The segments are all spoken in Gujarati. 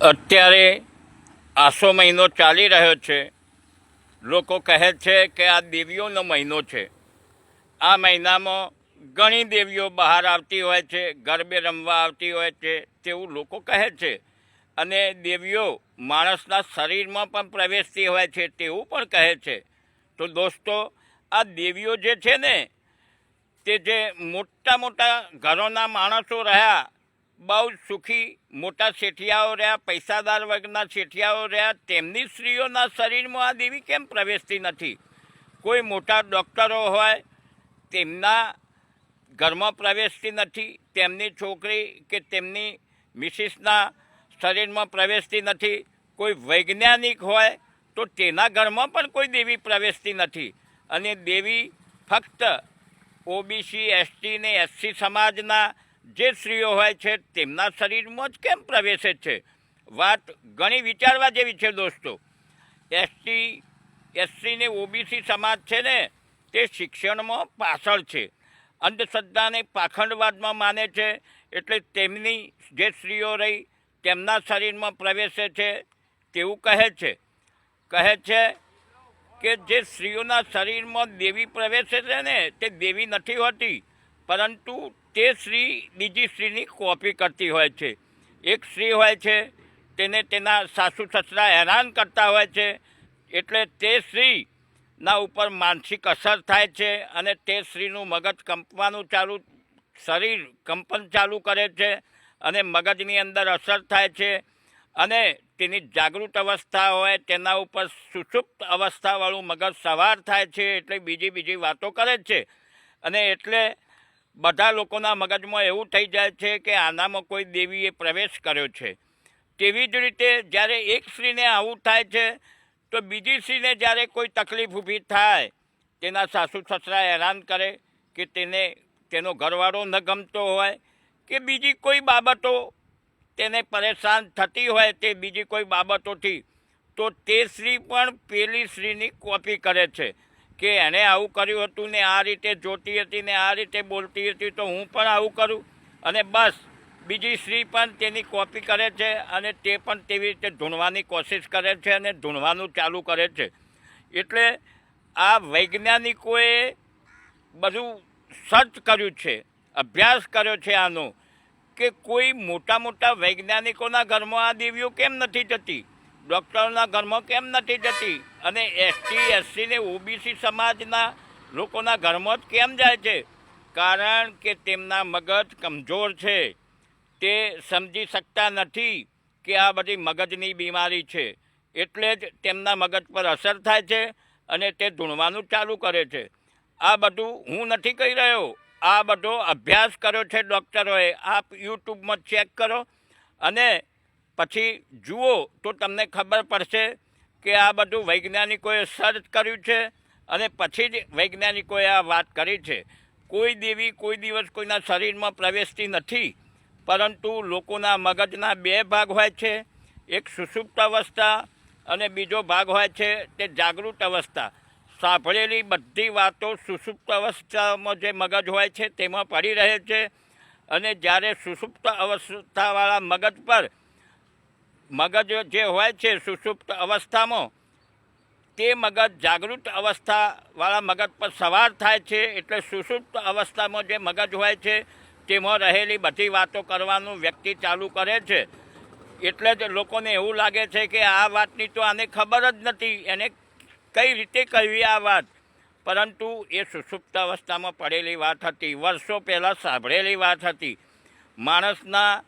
અત્યારે આસો મહિનો ચાલી રહ્યો છે. લોકો કહે છે કે આ દેવીઓનો મહિનો છે. આ મહિનામાં ઘણી દેવીઓ બહાર આવતી હોય છે, ગરબે રમવા આવતી હોય છે તેવું લોકો કહે છે. અને દેવીઓ માણસના શરીરમાં પણ પ્રવેશતી હોય છે તેવું પણ કહે છે. તો દોસ્તો, આ દેવીઓ જે છે ને, તે જે મોટા મોટા ઘરોના માણસો રહ્યા, બહુ સુખી મોટા શેઠિયાઓ રહ્યા, પૈસાદાર વર્ગના શેઠિયાઓ રહ્યા, તેમની સ્ત્રીઓના શરીરમાં આ દેવી કેમ પ્રવેશતી નથી? કોઈ મોટા ડૉક્ટરો હોય તેમના ઘરમાં પ્રવેશતી નથી, તેમની છોકરી કે તેમની મિસિસના શરીરમાં પ્રવેશતી નથી. કોઈ વૈજ્ઞાનિક હોય તો તેના ઘરમાં પણ કોઈ દેવી પ્રવેશતી નથી. અને દેવી ફક્ત ઓબીસી, એસટી ને એસસી સમાજના જે સ્ત્રીઓ હોય છે તેમના શરીરમાં જ કેમ પ્રવેશે છે? વાત ઘણી વિચારવા જેવી છે દોસ્તો. એસટી, એસસી ને ઓબીસી સમાજ છે ને, તે શિક્ષણમાં પાછળ છે, અંધશ્રદ્ધાને પાખંડવાદમાં માને છે. એટલે તેમની જે સ્ત્રીઓ રહી તેમના શરીરમાં પ્રવેશે છે તેવું કહે છે કે જે સ્ત્રીઓના શરીરમાં દેવી પ્રવેશે છે ને, તે દેવી નથી હોતી, પરંતુ તે સ્ત્રી બીજી સ્ત્રીની કોપી કરતી હોય છે. એક સ્ત્રી હોય છે, તેને તેના સાસુ સસરા હેરાન કરતા હોય છે, એટલે તે સ્ત્રીના ઉપર માનસિક અસર થાય છે અને તે સ્ત્રીનું મગજ કંપવાનું શરીર કંપન ચાલુ કરે છે અને મગજની અંદર અસર થાય છે. અને તેની જાગૃત અવસ્થા હોય તેના ઉપર સુષુપ્ત અવસ્થાવાળું મગજ સવાર થાય છે, એટલે બીજી વાતો કરે છે. અને એટલે બધા લોકોના મગજમાં એવું થઈ જાય છે કે આનામાં કોઈ દેવીએ પ્રવેશ કર્યો છે. તેવી જ રીતે જ્યારે એક સ્ત્રીને આવું થાય છે, તો બીજી સ્ત્રીને જ્યારે કોઈ તકલીફ ઊભી થાય, તેના સાસુ સસરા હેરાન કરે કે તેનો ઘરવાળો ન ગમતો હોય કે બીજી કોઈ બાબતો તેને પરેશાન થતી હોય, તે બીજી કોઈ બાબતોથી, તો તે સ્ત્રી પણ પેલી સ્ત્રીની કોપી કરે છે કે એણે આવું કર્યું હતું ને આ રીતે જોતી હતી ને આ રીતે બોલતી હતી, તો હું પણ આવું કરું. અને બસ બીજી સ્ત્રી પણ તેની કોપી કરે છે અને તે પણ તેવી રીતે ધૂણવાની કોશિશ કરે છે અને ધૂણવાનું ચાલુ કરે છે. એટલે આ વૈજ્ઞાનિકોએ બધું સર્ચ કર્યું છે, અભ્યાસ કર્યો છે આનો, કે કોઈ મોટા વૈજ્ઞાનિકોના ઘરમાં આ દેવીઓ કેમ નથી જતી, ડૉક્ટરોના ઘરમાં કેમ નથી જતી, અને એસટી, એસસી ને ઓબીસી સમાજના લોકોના ઘરમાં જ કેમ જાય છે? કારણ કે તેમના મગજ કમજોર છે. તે સમજી શકતા નથી કે આ બધી મગજની બીમારી છે. એટલે જ તેમના મગજ પર અસર થાય છે અને તે ધૂણવાનું ચાલુ કરે છે. આ બધું હું નથી કહી રહ્યો, આ બધો અભ્યાસ કર્યો છે ડૉક્ટરોએ. આપ યુટ્યુબમાં ચેક કરો અને પછી જુઓ તો તમને ખબર પડશે કે આ બધું વૈજ્ઞાનિકોએ સર્ચ કર્યું છે અને પછી જ વૈજ્ઞાનિકોએ આ વાત કરી છે. કોઈ દેવી કોઈ દિવસ કોઈના શરીરમાં પ્રવેશતી નથી, પરંતુ લોકોના મગજના બે ભાગ હોય છે. એક સુષુપ્ત અવસ્થા અને બીજો ભાગ હોય છે તે જાગૃત અવસ્થા. સાંભળેલી બધી વાતો સુષુપ્ત અવસ્થામાં જે મગજ હોય છે તેમાં પડી રહે છે. અને જ્યારે સુષુપ્ત અવસ્થાવાળા મગજ પર મગજ જે હોય છે સુષુપ્ત અવસ્થામાં, તે મગજ જાગૃત અવસ્થાવાળા મગજ પર સવાર થાય છે. એટલે સુષુપ્ત અવસ્થામાં જે મગજ હોય છે તેમાં રહેલી બધી વાતો કરવાનું વ્યક્તિ ચાલુ કરે છે. એટલે જ લોકોને એવું લાગે છે કે આ વાતની તો આને ખબર જ નથી, એને કઈ રીતે કહેવી આ વાત. પરંતુ એ સુષુપ્ત અવસ્થામાં પડેલી વાત હતી, વર્ષો પહેલાં સાંભળેલી વાત હતી. માણસના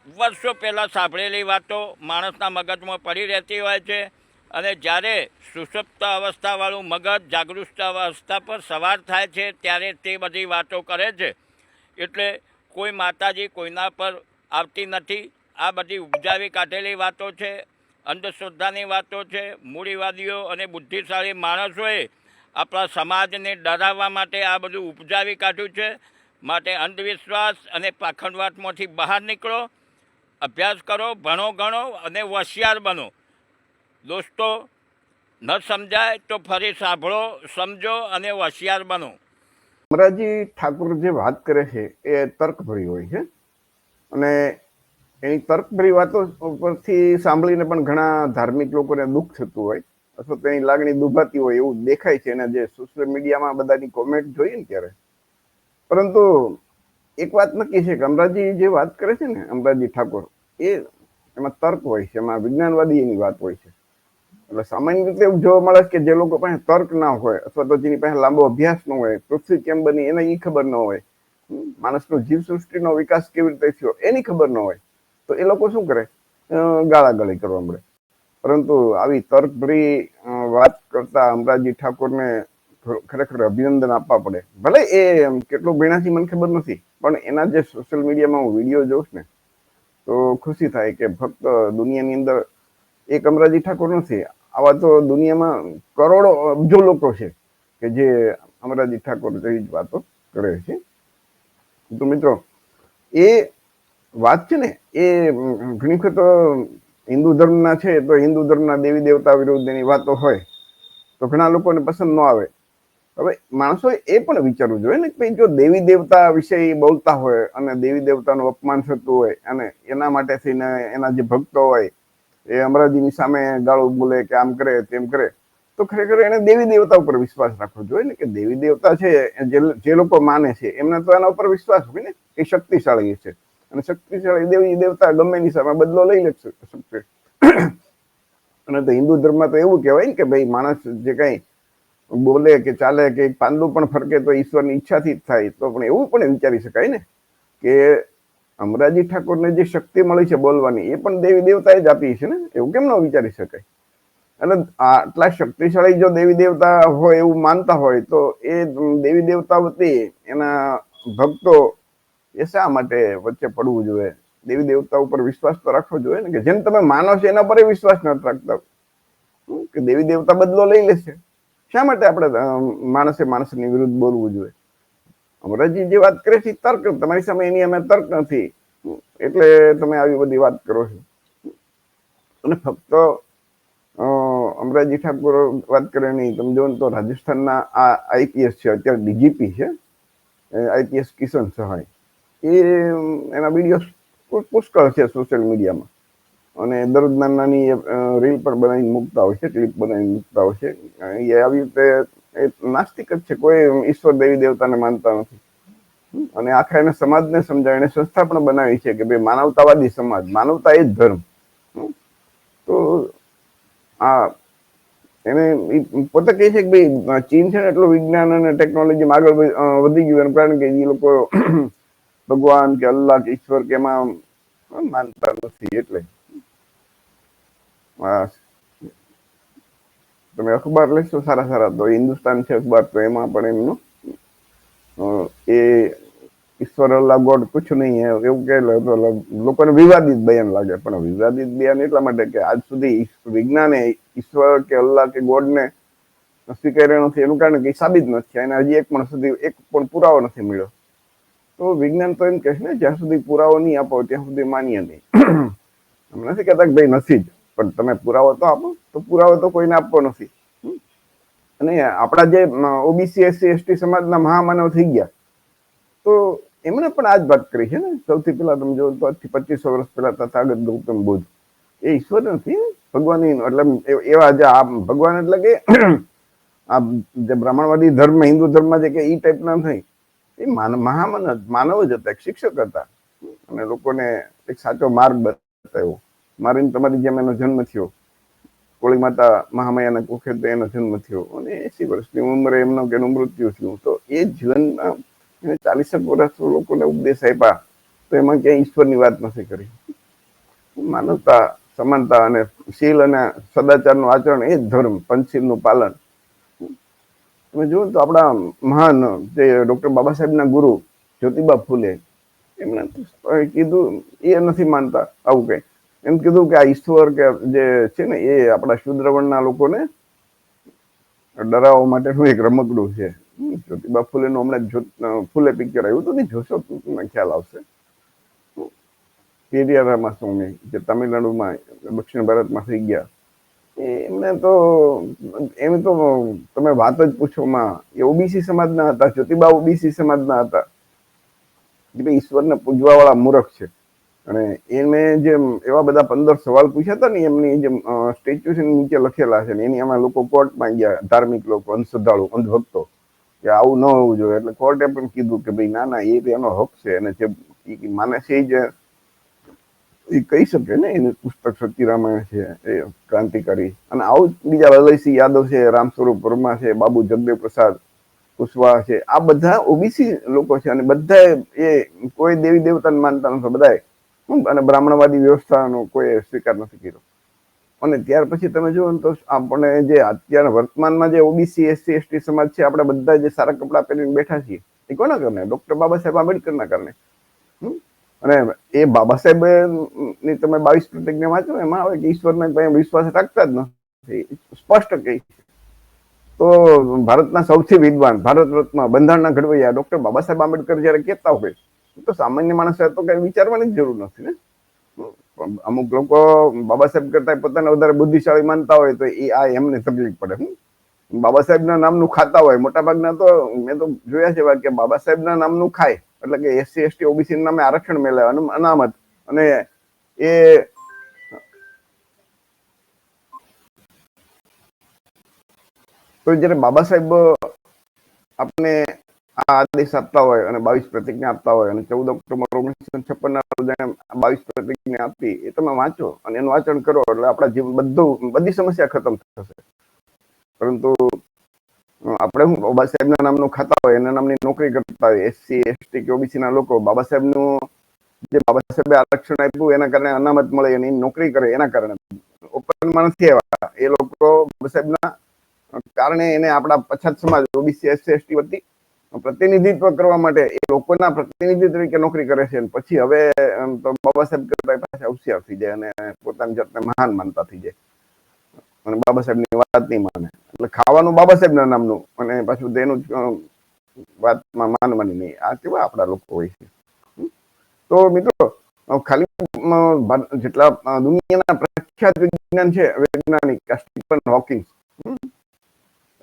વર્ષો પહેલાં સાંભળેલી વાતો માણસના મગજમાં પડી રહેતી હોય છે. અને જ્યારે સુષુપ્ત અવસ્થાવાળું મગજ જાગૃત અવસ્થા પર સવાર થાય છે ત્યારે તે બધી વાતો કરે છે. એટલે કોઈ માતાજી કોઈના પર આવતી નથી. આ બધી ઉપજાવી કાઢેલી વાતો છે, અંધશ્રદ્ધાની વાતો છે. મૂડીવાદીઓ અને બુદ્ધિશાળી માણસોએ આપણા સમાજને ડરાવવા માટે આ બધું ઉપજાવી કાઢ્યું છે. માટે અંધવિશ્વાસ અને પાખંડવાદમાંથી બહાર નીકળો, અભ્યાસ કરો, ભણો ગણો અને હોશિયાર બનો. દોસ્તો, ન સમજાય તો ફરી સાંભળો, સમજો અને હોશિયાર બનો. અમરાજી ઠાકુર જે વાત કરે છે એ તર્કભરી હોય છે અને એની તર્કભરી વાતો પરથી સાંભળીને પણ ઘણા ધાર્મિક લોકોને દુઃખ થતું હોય અથવા તેની લાગણી દુભાતી હોય એવું દેખાય છે. અને જે સોશિયલ મીડિયામાં બધાની કોમેન્ટ જોઈએ ને ત્યારે, પરંતુ એક વાત નક્કી છે કે અમરાજી જે વાત કરે છે ને, અમરાજી ઠાકોર, એ એમાં તર્ક હોય છે, એમાં વિજ્ઞાનવાદી એની વાત હોય છે. એટલે સામાન્ય રીતે એવું જોવા મળે કે જે લોકો પાસે તર્ક ના હોય અથવા તો જેની પાસે લાંબો અભ્યાસ ન હોય, પૃથ્વી કેમ બની એને એ ખબર ન હોય, માણસનો જીવ સૃષ્ટિનો વિકાસ કેવી રીતે થયો એની ખબર ન હોય, તો એ લોકો શું કરે, ગાળાગાળી કરવા મળે. પરંતુ આવી તર્કભરી વાત કરતા અમરાજી ઠાકોરને ખરેખર અભિનંદન આપવા પડે. ભલે એ કેટલું ભણ્યા મને ખબર નથી, પણ એના જે સોશિયલ મીડિયામાં હું વિડીયો જોઉં ને તો ખુશી થાય કે ફક્ત દુનિયાની અંદર એક અમરાજી ઠાકોર નથી, આવા તો દુનિયામાં કરોડો અબજો લોકો છે કે જે અમરાજી ઠાકોર જેવી જ વાતો કરે છે. તો મિત્રો, એ વાત છે ને, એ ઘણી વખત હિન્દુ ધર્મના છે તો હિન્દુ ધર્મના દેવી દેવતા વિરુદ્ધની વાતો હોય તો ઘણા લોકોને પસંદ ન આવે. હવે માણસોએ એ પણ વિચારવું જોઈએ ને કે જો દેવી દેવતા વિશે બોલતા હોય અને દેવી દેવતાનું અપમાન થતું હોય અને એના માટે થઈને એના જે ભક્તો હોય એ અમરાજીની સામે ગાળું બોલે કે આમ કરે તેમ કરે, તો ખરેખર એને દેવી દેવતા ઉપર વિશ્વાસ રાખવો જોઈએ ને કે દેવી દેવતા છે જે લોકો માને છે એમને તો એના ઉપર વિશ્વાસ હોય ને, એ શક્તિશાળી છે અને શક્તિશાળી દેવી દેવતા ગમે એની સામે બદલો લઈ લે શકશે. અને તો હિન્દુ ધર્મમાં તો એવું કહેવાય ને કે ભાઈ માણસ જે કઈ બોલે કે ચાલે કે એક પાંદડું પણ ફરકે તો ઈશ્વરની ઈચ્છાથી જ થાય. તો પણ એવું પણ વિચારી શકાય ને કે અમરાજી ઠાકોરને જે શક્તિ મળી છે બોલવાની, એ પણ દેવી દેવતાએ જ આપી છે ને, એવું કેમ ન વિચારી શકાય? અને આટલા શક્તિશાળી જો દેવી દેવતા હોય એવું માનતા હોય તો એ દેવી દેવતા વતી એના ભક્તો એ શા માટે વચ્ચે પડવું જોઈએ? દેવી દેવતા ઉપર વિશ્વાસ તો રાખવો જોઈએ ને, કે જેમ તમે માનો છો એના પર વિશ્વાસ નથી રાખતા, કે દેવી દેવતા બદલો લઈ લેશે. શા માટે આપણે માણસની વિરુદ્ધ બોલવું જોઈએ? અમરાજી જે વાત કરે છે તર્ક, તમારી સામે એની અમે તર્ક નથી એટલે તમે આવી બધી વાત કરો છો. અને ફક્ત અમરાજી ઠાકોર વાત કરે નહીં, તમે જો તો રાજસ્થાનના આ આઈપીએસ છે, અત્યારે ડીજીપી છે, આઈપીએસ કિશન સહાય, એ એના વિડીયો પુષ્કળ છે સોશિયલ મીડિયામાં અને દરરોજ નાની રીલ પર બનાવીને મૂકતા હોય છે, ક્લિપ બનાવીને મૂકતા હોય છે. એ આવી રીતે નાસ્તિક જ છે, કોઈ ઈશ્વર દેવી દેવતાને માનતા નથી. અને આખા એને સમાજને સમજાય, એને સંસ્થા પણ બનાવી છે કે ભાઈ માનવતાવાદી સમાજ, માનવતા એ જ ધર્મ. તો આ એને પોતે કહે છે કે ભાઈ ચીન છે ને એટલું વિજ્ઞાન અને ટેકનોલોજીમાં આગળ વધી ગયું એનું કારણ કે એ લોકો ભગવાન કે અલ્લાહ કે ઈશ્વર કે એમાં માનતા નથી. એટલે તમે અખબાર લેશો સારા તો હિન્દુસ્તાન છે અખબાર, તો એમાં પણ એમનું એ ઈશ્વર અલ્લાહ ગોડ કુછ નહીં એવું કે લોકોને વિવાદિત બયાન લાગે. પણ વિવાદિત બયાન એટલા માટે કે આજ સુધી વિજ્ઞાને ઈશ્વર કે અલ્લાહ કે ગોડને સ્વીકાર્યો નથી, એનું કારણ કે સાબિત નથી, એને હજી એક પણ પુરાવો નથી મળ્યો. તો વિજ્ઞાન તો એમ કહે છે ને, જ્યાં સુધી પુરાવો નહીં આપો ત્યાં સુધી માન્ય નહીં. અમે નથી કહેતા કે ભાઈ નથી જ, પણ તમે પુરાવો તો આપો. તો પુરાવો તો કોઈને આપવો નથી. અને આપણા જે ઓબીસી એસસી એસટી સમાજના મહામાનવ થઈ ગયા, તો એમણે પણ આ જ વાત કરી છે ને. સૌથી પહેલા તમે જો તો 2500 વર્ષ પહેલા તથાગત ગૌતમ બુદ્ધ, એ ઈશ્વર નથી, ભગવાન. એટલે એવા જે આ ભગવાન એટલે કે આ જે બ્રાહ્મણવાદી ધર્મ, હિન્દુ ધર્મમાં જે કે એ ટાઈપના થઈ, એ માનવ જ હતા, એક શિક્ષક હતા અને લોકોને એક સાચો માર્ગ બતાવ્યો. મારીને તમારી જેમ એનો જન્મ થયો, કોળી માતા મહામાયાના કુખે એનો જન્મ થયો અને 80 વર્ષની ઉંમરે એમનો એનું મૃત્યુ થયું. તો એ જીવનમાં એને 40 વર્ષ લોકોને ઉપદેશ આપ્યા, તો એમાં ક્યાંય ઈશ્વરની વાત નથી કરી. માનવતા, સમાનતા અને શીલ અને સદાચારનું આચરણ એ જ ધર્મ, પંચશીલનું પાલન. તમે જુઓ તો આપણા મહાન જે ડોક્ટર બાબા સાહેબના ગુરુ જ્યોતિબા ફૂલે, એમને કીધું એ નથી માનતા આવું કઈ. એમ કીધું કે આ ઈશ્વર કે જે છે ને એ આપણા શુદ્રવર્ણના લોકોને ડરાવવા માટેનું એક રમકડું છે. જ્યોતિબા ફૂલેનું હમણાં ફૂલે પિક્ચર આવ્યું હતું ને, જોશો તમને ખ્યાલ આવશે. પેરિયાર રામાસ્વામી જે તમિલનાડુમાં દક્ષિણ ભારતમાં થઈ ગયા, એમને તો એમ તો તમે વાત જ પૂછોમાં. એ ઓબીસી સમાજના હતા, જ્યોતિબા ઓબીસી સમાજના હતા. ઈશ્વરને પૂજવા વાળા મૂર્ખ છે અને એને જે એવા બધા 15 સવાલ પૂછ્યા હતા ને એમની જે સ્ટેચ્યુ છે નીચે લખેલા છે ને એની આમાં લોકો કોર્ટમાં ગયા, ધાર્મિક લોકો, અંધશ્રદ્ધાળુ, અંધભક્તો, કે આવું ન હોવું જોઈએ. એટલે કોર્ટે પણ કીધું કે ભાઈ ના ના, એ એનો હક છે અને જે માને છે એ કહી શકે ને. એનું પુસ્તક સત્ય રામાયણ છે એ ક્રાંતિકારી. અને આવું બીજા લલયસિંહ યાદવ છે, રામ સ્વરૂપ વર્મા છે, બાબુ જગદેવ પ્રસાદ કુશવાહા છે, આ બધા ઓબીસી લોકો છે અને બધા એ કોઈ દેવી દેવતાને માનતા નથી બધાએ, અને બ્રાહ્મણવાદી વ્યવસ્થાનો કોઈ સ્વીકાર નથી કર્યો. અને ત્યાર પછી તમે જુઓ ને તો આપણે જે અત્યારે વર્તમાનમાં જે ઓબીસી એસસી એસટી સમાજ છે, આપણે બધા જે સારા કપડા પહેરીને બેઠા છીએ એ કોના કારણે? ડોક્ટર બાબા સાહેબ આંબેડકરના કારણે. અને એ બાબા સાહેબ ની તમે 22 પ્રતિજ્ઞા વાંચો, એમાં આવે કે ઈશ્વરને કઈ વિશ્વાસ રાખતા જ નથી, સ્પષ્ટ કહી. તો ભારતના સૌથી વિદ્વાન, ભારત રત્ન, બંધારણના ઘડવૈયા ડોક્ટર બાબા સાહેબ આંબેડકર જયારે કહેતા હોય તો સામાન્ય માણસે તો કઈ વિચારવાની જ જરૂર નથી ને. અમુક લોકો બાબા સાહેબ કરતા પોતાને વધારે બુદ્ધિશાળી માનતા હોય તો એ આ એમને તકલીફ પડે. બાબા સાહેબના નામનું ખાતા હોય મોટાભાગના, તો મેં તો જોયા છે કે બાબા સાહેબના નામનું ખાય એટલે કે એસસી એસટી ઓબીસી નામે આરક્ષણ મેળવે, અનામત. અને એ તો જયારે બાબા સાહેબ આપણે આ આદેશ આપતા હોય અને 22 પ્રતિજ્ઞા આપતા હોય અને 14 ઓક્ટોબર 1956 ના રોજ 22 પ્રતિજ્ઞા આપી, એ તમે વાંચો અને એનું આચરણ કરો એટલે આપણા જીવન બધી સમસ્યા ખતમ થશે. પરંતુ આપણે હું બાબા સાહેબના નામનું ખાતા હોય, એના નામની નોકરી કરતા હોય, એસસી એસટી કે ઓબીસી ના લોકો બાબા સાહેબનું જે બાબા સાહેબે આરક્ષણ આપ્યું એના કારણે અનામત મળે, એની નોકરી કરે એના કારણે ઓપનમાં નથી આવ્યા, એ લોકો બાબા સાહેબના કારણે એને આપણા પછાત સમાજ ઓબીસી એસસી એસટી વતી પ્રતિનિધિત્વ કરવા માટે એ લોકોના પ્રતિનિધિ તરીકે નોકરી કરે છે. પછી હવે તો બાબા સાહેબ કરતા પાછા હોશિયાર થઈ જાય અને પોતાની જાતને મહાન માનતા થઈ જાય અને બાબા સાહેબની વાત નહીં માને. એટલે ખાવાનું બાબા સાહેબના નામનું અને પાછું તેનું વાતમાં માનવાની નહીં. આ કેવા આપણા લોકો હોય છે. તો મિત્રો, ખાલી જેટલા દુનિયાના પ્રખ્યાત વિજ્ઞાન છે, વૈજ્ઞાનિક સ્ટીફન હોકિંગ,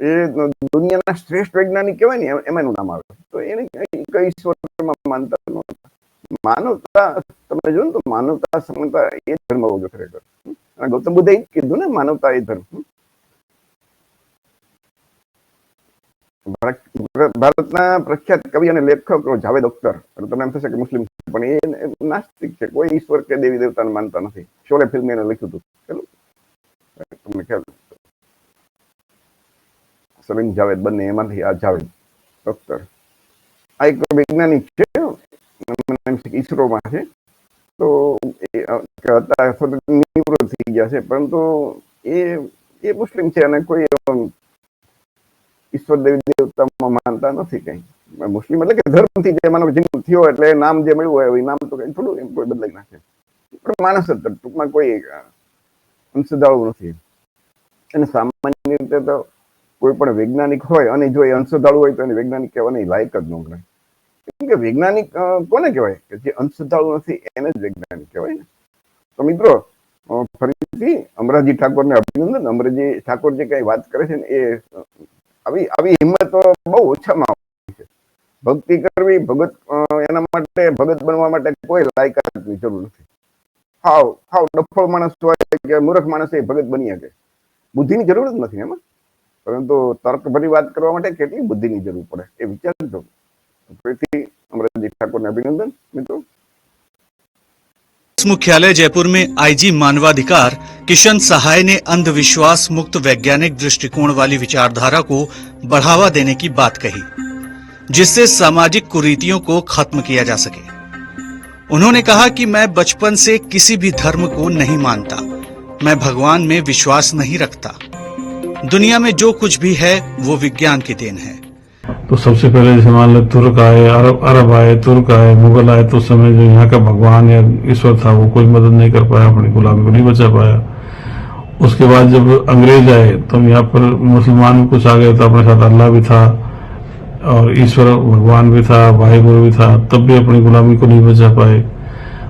એ દુનિયાના શ્રેષ્ઠ વૈજ્ઞાનિક કહેવાય ને એમાં નામ આવે. તો એને કઈ ઈશ્વરમાં માનતા નહોતા. માનવતા તમે જો ને તો માનવતા સમતા એ ધર્મ હોવો જોઈએ ખરેખર. ગૌતમ બુદ્ધે એ જ કીધું ને, માનવતા એ ધર્મ. ભારતના પ્રખ્યાત કવિ અને લેખક જાવેદ અખ્તર, તમને એમ થશે કે મુસ્લિમ છે, પણ એ નાસ્તિક છે, કોઈ ઈશ્વર કે દેવી દેવતાને માનતા નથી. શોલે ફિલ્મ એને લખ્યું હતું, તમને ખ્યાલ? સલીમ જાવેદ બંને, એમાંથી આ જાવેદ અખ્તર. આ એક વૈજ્ઞાનિક છે, ઈસરોમાં છે. તો અત્યારે નિવૃત્ત થઈ ગયા છે, પરંતુ એ મુસ્લિમ છે અને કોઈ ઈશ્વર દેવી દેવતામાં માનતા નથી કઈ. મુસ્લિમ એટલે કે ધર્મથી જે માનવ જન્મ થયો એટલે નામ જે મળ્યું હોય એ નામ તો કઈ થોડું એમ કોઈ બદલાઈ નાખે. પણ માણસ જ ટૂંકમાં કોઈ અંશધાળું નથી. અને સામાન્ય રીતે તો કોઈ પણ વૈજ્ઞાનિક હોય અને જો એ અંશધાળુ હોય તો એને વૈજ્ઞાનિક કહેવાની લાયક જ ન ગણાય. કેમ કે વૈજ્ઞાનિક કોને કહેવાય? કે જે અંશધાળુ નથી એને જ વૈજ્ઞાનિક કહેવાય ને. તો મિત્રો, ફરીથી અમરાજી ઠાકોરને અભિનંદન. અમરાજી ઠાકોર જે કઈ વાત કરે છે ને એ આવી હિંમત બહુ ઓછામાં આવે છે. ભક્તિ કરવી, ભગત એના માટે ભગત બનવા માટે કોઈ લાયકાતની જરૂર નથી. હાવ ડફળ માણસ હોય કે મૂર્ખ માણસ એ ભગત બની શકે. બુદ્ધિની જરૂર જ નથી એમાં. પરંતુ તર્કભરી વાત કરવા માટે કેટલી બુદ્ધિની જરૂર પડે એ વિચારજો. ફરીથી અમરાજી ઠાકોરને અભિનંદન મિત્રો. मुख्यालय जयपुर में आईजी मानवाधिकार किशन सहाय ने अंधविश्वास मुक्त वैज्ञानिक दृष्टिकोण वाली विचारधारा को बढ़ावा देने की बात कही, जिससे सामाजिक कुरीतियों को खत्म किया जा सके। उन्होंने कहा कि मैं बचपन से किसी भी धर्म को नहीं मानता, मैं भगवान में विश्वास नहीं रखता, दुनिया में जो कुछ भी है वो विज्ञान की देन है। तो सबसे पहले जैसे मान लो तुर्क आए, अरब आए, तुर्क आए, मुगल आए, तो उस समय जो यहाँ का भगवान या ईश्वर था वो कोई मदद नहीं कर पाया, अपनी गुलामी को नहीं बचा पाया। उसके बाद जब अंग्रेज आए तो यहाँ पर मुसलमान कुछ आ गए, तो अपने साथ अल्लाह भी था और ईश्वर भगवान भी था, वाहिगुरु भी था, तब भी अपनी गुलामी को नहीं बचा पाए।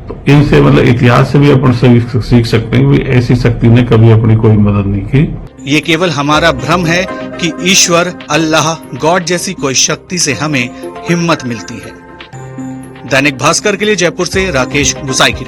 तो इनसे मतलब इतिहास से भी अपन सीख सकते हैं कि ऐसी शक्ति ने कभी अपनी कोई मदद नहीं की। ये केवल हमारा भ्रम है कि ईश्वर, अल्लाह, गॉड जैसी कोई शक्ति से हमें हिम्मत मिलती है। दैनिक भास्कर के लिए जयपुर से राकेश गुसाई की